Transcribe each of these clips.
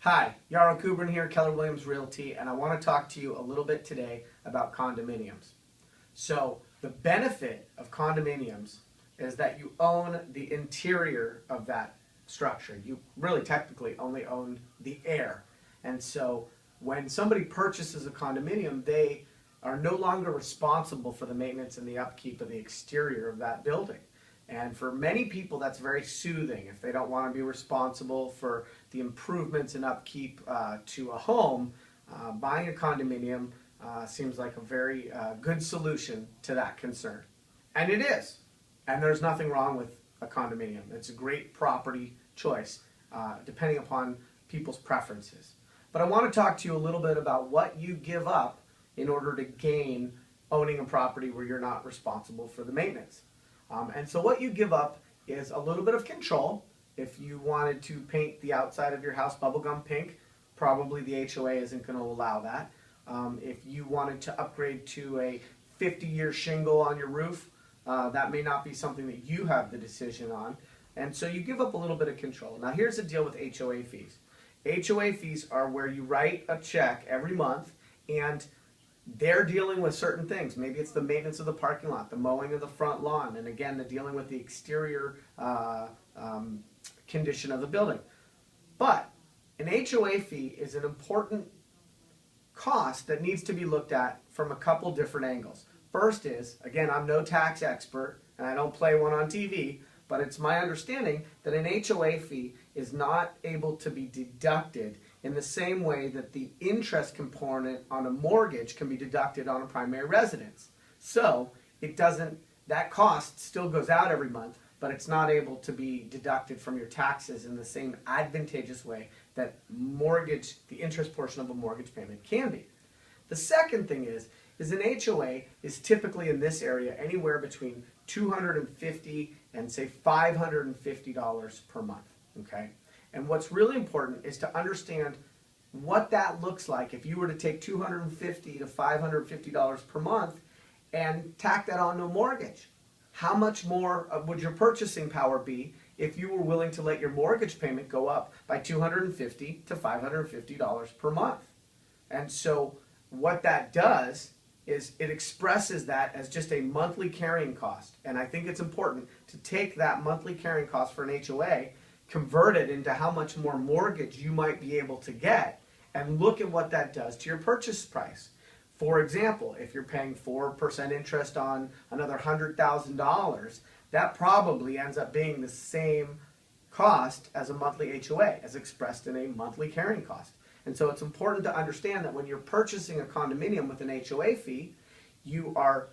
Hi, Yarrow Kubrin here, Keller Williams Realty, and I want to talk to you a little bit today about condominiums. So, the benefit of condominiums is that you own the interior of that structure. You really technically only own the air. And so, when somebody purchases a condominium, they are no longer responsible for the maintenance and the upkeep of the exterior of that building. And for many people, that's very soothing. If they don't want to be responsible for the improvements and upkeep to a home, buying a condominium seems like a very good solution to that concern. And it is. And there's nothing wrong with a condominium. It's a great property choice, depending upon people's preferences. But I want to talk to you a little bit about what you give up in order to gain owning a property where you're not responsible for the maintenance. And so what you give up is a little bit of control. If you wanted to paint the outside of your house bubblegum pink, probably the HOA isn't going to allow that. If you wanted to upgrade to a 50-year shingle on your roof, that may not be something that you have the decision on. And so you give up a little bit of control. Now here's the deal with HOA fees. HOA fees are where you write a check every month and they're dealing with certain things. Maybe it's the maintenance of the parking lot, the mowing of the front lawn, and again, they're dealing with the exterior condition of the building. But an HOA fee is an important cost that needs to be looked at from a couple different angles. First is, again, I'm no tax expert, and I don't play one on TV, but it's my understanding that an HOA fee is not able to be deducted in the same way that the interest component on a mortgage can be deducted on a primary residence. So that cost still goes out every month, but it's not able to be deducted from your taxes in the same advantageous way that the interest portion of a mortgage payment can be. The second thing is an HOA is typically in this area anywhere between $250 and say $550 per month, okay? And what's really important is to understand what that looks like if you were to take $250 to $550 per month and tack that onto a mortgage. How much more would your purchasing power be if you were willing to let your mortgage payment go up by $250 to $550 per month? And so what that does is it expresses that as just a monthly carrying cost. And I think it's important to take that monthly carrying cost for an HOA, convert it into how much more mortgage you might be able to get, and look at what that does to your purchase price. For example, if you're paying 4% interest on another $100,000, that probably ends up being the same cost as a monthly HOA, as expressed in a monthly carrying cost. And so it's important to understand that when you're purchasing a condominium with an HOA fee, you are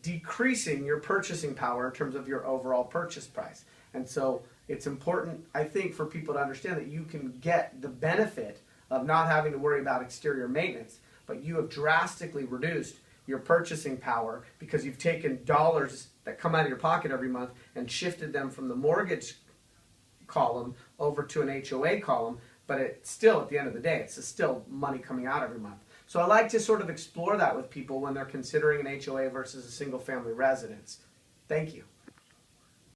decreasing your purchasing power in terms of your overall purchase price. And so it's important, I think, for people to understand that you can get the benefit of not having to worry about exterior maintenance, but you have drastically reduced your purchasing power because you've taken dollars that come out of your pocket every month and shifted them from the mortgage column over to an HOA column, but it's still, at the end of the day, it's still money coming out every month. So I like to sort of explore that with people when they're considering an HOA versus a single family residence. Thank you.